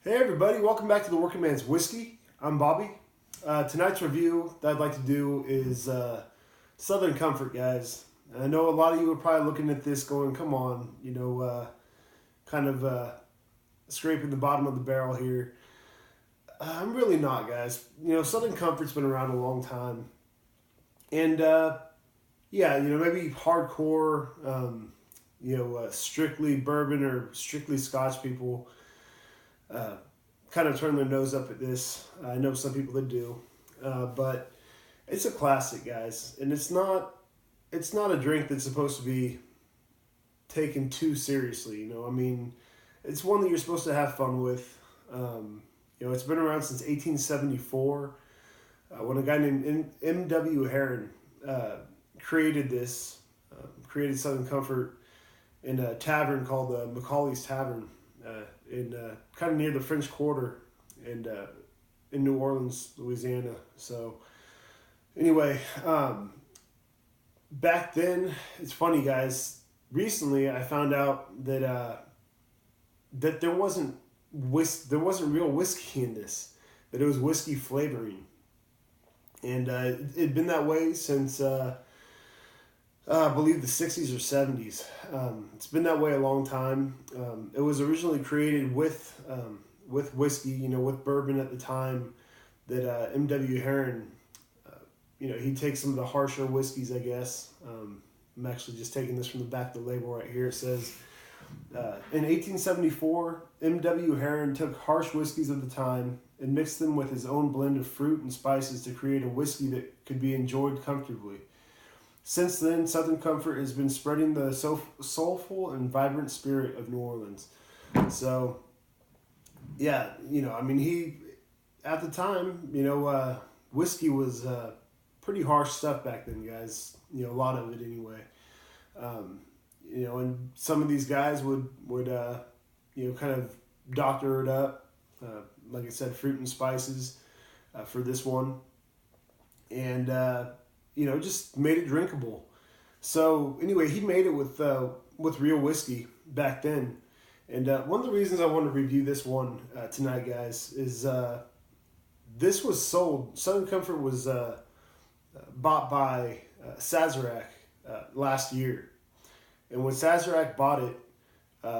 Hey everybody, welcome back to the Working Man's Whiskey. I'm Bobby. Tonight's review that I'd like to do is Southern Comfort, guys. And I know a lot of you are probably looking at this going, come on, kind of scraping the bottom of the barrel here. I'm really not, guys. Southern Comfort's been around a long time. And maybe hardcore, strictly bourbon or strictly Scotch people kind of turn their nose up at this. I know some people that do, but it's a classic, guys, and it's not a drink that's supposed to be taken too seriously. It's one that you're supposed to have fun with. It's been around since 1874, when a guy named M.W. Heron created Southern Comfort in a tavern called Macaulay's Tavern. In kind of near the French Quarter and in New Orleans, Louisiana. So anyway, back then, it's funny, guys. Recently, I found out that that there wasn't real whiskey in this. That it was whiskey flavoring, and it'd been that way since I believe the 60s or 70s. It's been that way a long time. It was originally created with whiskey, with bourbon at the time that M.W. Heron, he'd take some of the harsher whiskeys, I guess. I'm actually just taking this from the back of the label right here. It says, in 1874, M.W. Heron took harsh whiskeys of the time and mixed them with his own blend of fruit and spices to create a whiskey that could be enjoyed comfortably. Since then, Southern Comfort has been spreading the soulful and vibrant spirit of New Orleans. So, yeah, he, at the time, whiskey was pretty harsh stuff back then, guys. A lot of it anyway. And some of these guys would kind of doctor it up. Like I said, fruit and spices for this one. And, just made it drinkable. So anyway, he made it with real whiskey back then. And one of the reasons I want to review this one tonight, guys, is this was sold. Southern Comfort was bought by Sazerac last year. And when Sazerac bought it,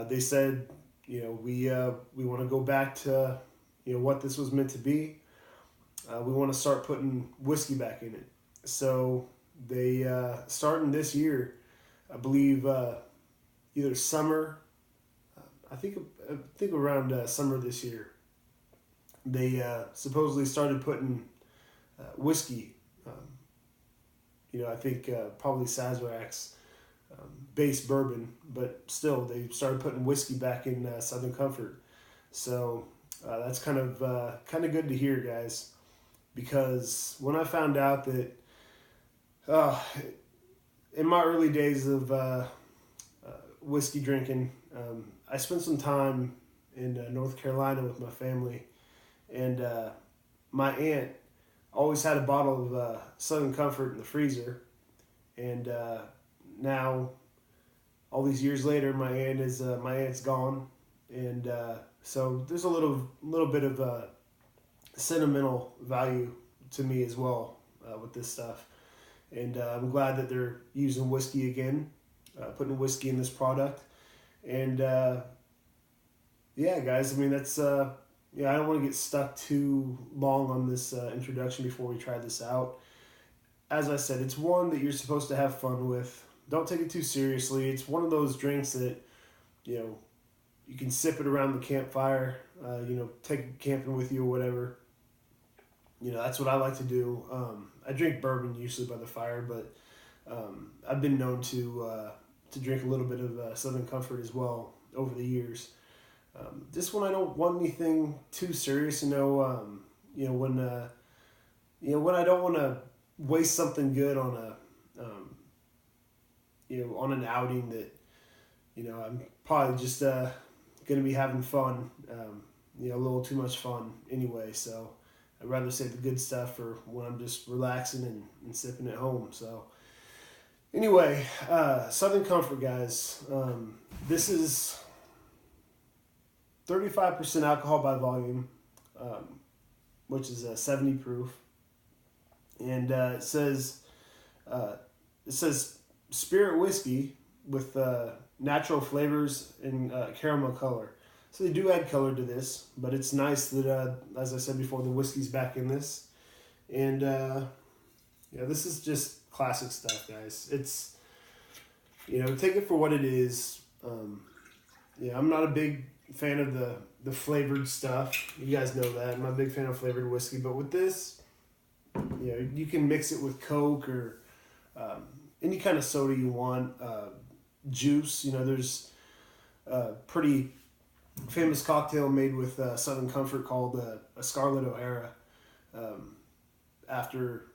they said, we want to go back to what this was meant to be. We want to start putting whiskey back in it. So they starting this year, I believe either summer, I think around summer this year, they supposedly started putting whiskey. I think probably Sazerac's base bourbon, but still they started putting whiskey back in Southern Comfort. So that's kind of good to hear, guys, because when I found out that. In my early days of whiskey drinking, I spent some time in North Carolina with my family, and my aunt always had a bottle of Southern Comfort in the freezer, and now, all these years later, my aunt's gone, and so there's a little bit of sentimental value to me as well with this stuff. And I'm glad that they're using whiskey again, putting whiskey in this product. And guys, that's I don't want to get stuck too long on this introduction before we try this out. As I said, it's one that you're supposed to have fun with. Don't take it too seriously. It's one of those drinks that you can sip it around the campfire. Take it camping with you or whatever. That's what I like to do. I drink bourbon usually by the fire, but I've been known to drink a little bit of Southern Comfort as well over the years. This one I don't want anything too serious. When I don't want to waste something good on on an outing that I'm probably just going to be having fun. A little too much fun anyway. So. I'd rather save the good stuff for when I'm just relaxing and sipping at home. So anyway, Southern Comfort, guys. This is 35% alcohol by volume, which is a 70 proof, and it says spirit whiskey with natural flavors and caramel color. So they do add color to this, but it's nice that, as I said before, the whiskey's back in this. And yeah, this is just classic stuff, guys. It's, take it for what it is. Yeah, I'm not a big fan of the flavored stuff. You guys know that. I'm not a big fan of flavored whiskey, but with this, you can mix it with Coke or any kind of soda you want. Juice, there's a pretty famous cocktail made with Southern Comfort called a Scarlett O'Hara, after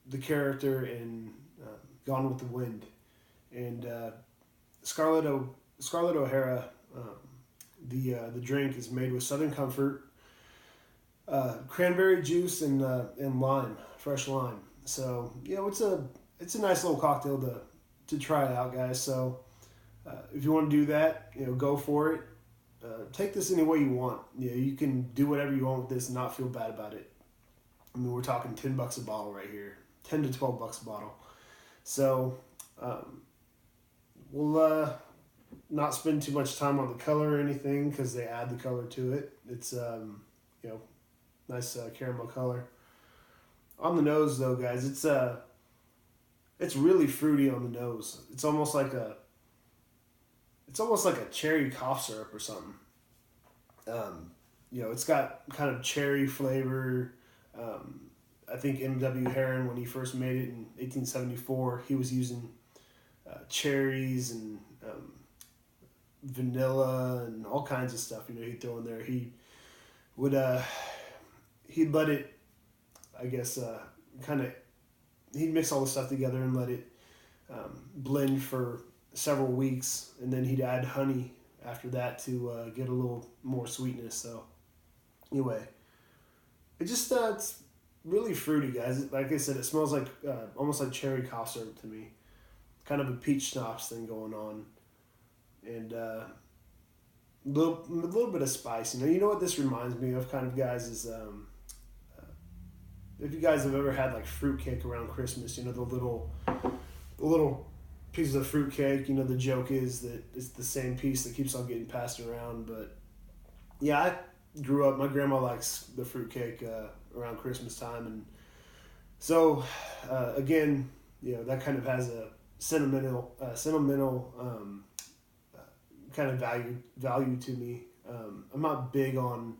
the character in Gone with the Wind. And Scarlett O'Hara, the drink is made with Southern Comfort, cranberry juice, and lime, fresh lime. So it's a nice little cocktail to try out, guys. So if you want to do that, go for it. Take this any way you want. You can do whatever you want with this and not feel bad about it. I mean, we're talking $10 a bottle right here, $10 to $12 a bottle. So we'll not spend too much time on the color or anything because they add the color to it. It's nice caramel color. On the nose, though, guys, it's really fruity on the nose. It's almost like a cherry cough syrup or something. It's got kind of cherry flavor. I think M.W. Heron, when he first made it in 1874, he was using cherries and vanilla and all kinds of stuff. He'd throw in there. He would he'd let it, I guess, he'd mix all the stuff together and let it blend for several weeks, and then he'd add honey after that to get a little more sweetness. So anyway, it just it's really fruity, guys. Like I said, it smells like almost like cherry cough syrup to me. Kind of a peach schnapps thing going on, and little bit of spice. You know what this reminds me of, kind of, guys, is if you guys have ever had like fruitcake around Christmas, the little pieces of fruitcake. The joke is that it's the same piece that keeps on getting passed around. But yeah, I grew up. My grandma likes the fruitcake around Christmas time, and so again, that kind of has a sentimental kind of value to me. I'm not big on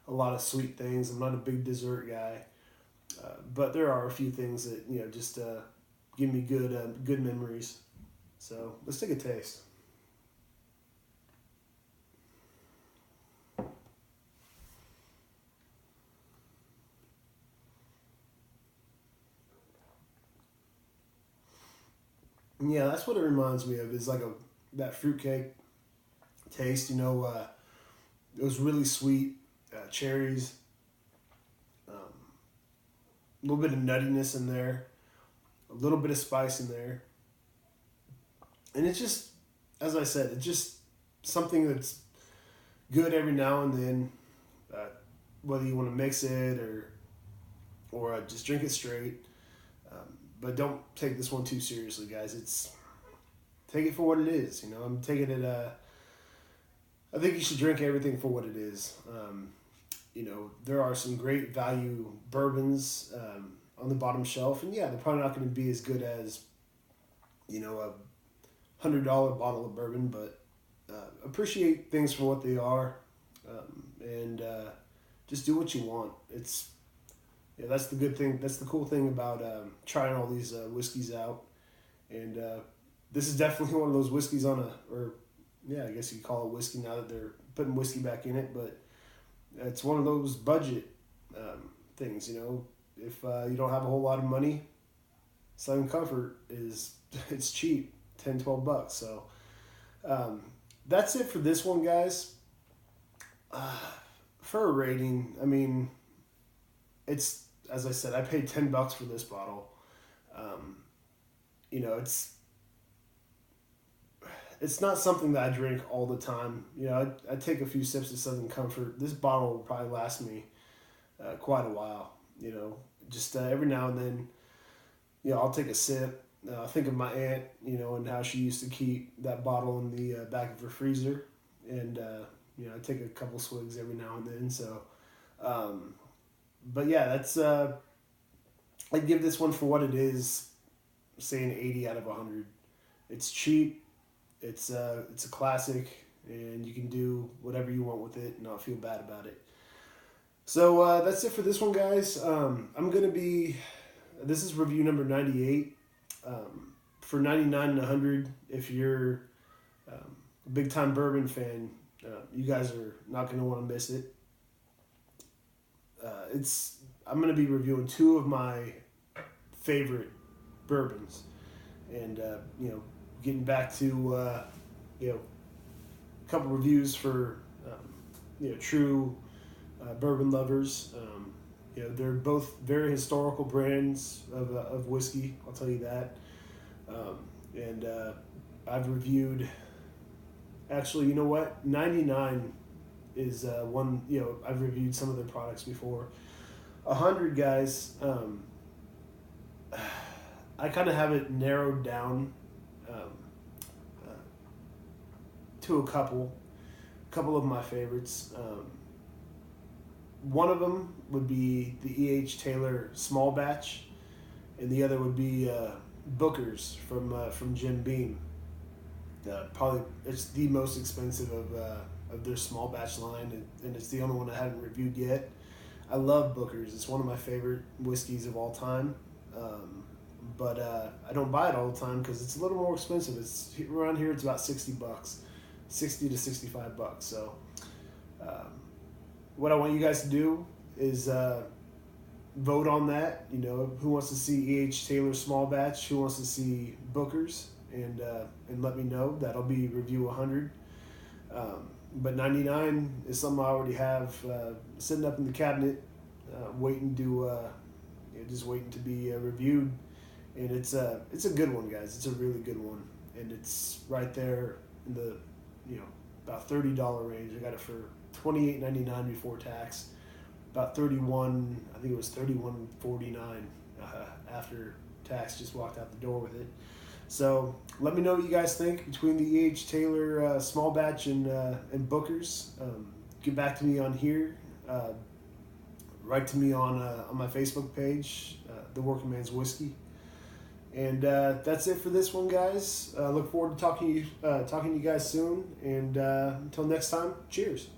a lot of sweet things. I'm not a big dessert guy, but there are a few things that just give me good memories. So let's take a taste. Yeah, that's what it reminds me of. Is like that fruitcake taste. It was really sweet, cherries, a little bit of nuttiness in there, a little bit of spice in there, and it's just, as I said, it's just something that's good every now and then. Whether you want to mix it or just drink it straight. But don't take this one too seriously, guys. Take it for what it is. I'm taking it. I think you should drink everything for what it is. There are some great value bourbons on the bottom shelf, and yeah, they're probably not going to be as good as a $100 bottle of bourbon, but appreciate things for what they are, and just do what you want. That's the good thing. That's the cool thing about trying all these whiskeys out. And this is definitely one of those whiskeys I guess you could call it whiskey now that they're putting whiskey back in it. But it's one of those budget things, If you don't have a whole lot of money, Southern Comfort it's cheap, $10-12. So that's it for this one, guys. For a rating, I mean, it's, as I said, I paid $10 for this it's not something that I drink all the time. You know, I take a few sips of Southern Comfort. This bottle will probably last me quite a while. You know, just every now and then, you know, I'll take a sip. I think of my aunt, you know, and how she used to keep that bottle in the back of her freezer, and you know, I take a couple swigs every now and then. So, but yeah, that's I'd give this one for what it is, say an 80 out of 100. It's cheap. It's a classic, and you can do whatever you want with it and not feel bad about it. So that's it for this one, guys. This is review number 98. For 99 and 100, if you're a big time bourbon fan, you guys are not going to want to miss it. I'm going to be reviewing two of my favorite bourbons, and you know, getting back to you know, a couple reviews for you know, true bourbon lovers. You know, they're both very historical brands of whiskey, I'll tell you that. And I've reviewed, actually, you know what? 99 is one, you know, I've reviewed some of their products before. 100, guys, I kind of have it narrowed down to a couple of my favorites. One of them would be the E.H. Taylor Small Batch, and the other would be Booker's from Jim Beam. Probably it's the most expensive of their small batch line, and it's the only one I haven't reviewed yet. I love Booker's. It's one of my favorite whiskeys of all time, but I don't buy it all the time because it's a little more expensive. It's around here. It's about $60, $60 to $65. So. What I want you guys to do is vote on that. You know, who wants to see E.H. Taylor Small Batch? Who wants to see Booker's? And let me know. That'll be review 100. But 99 is something I already have sitting up in the cabinet, waiting to just waiting to be reviewed. And it's a good one, guys. It's a really good one, and it's right there in the, you know, about $30 range. I got it for $28.99 before tax, about $31. I think it was $31.49 after tax. Just walked out the door with it. So let me know what you guys think between the E.H. Taylor Small Batch and Booker's. Get back to me on here. Write to me on my Facebook page, The Working Man's Whiskey. And that's it for this one, guys. Look forward to talking to you guys soon. And until next time, cheers.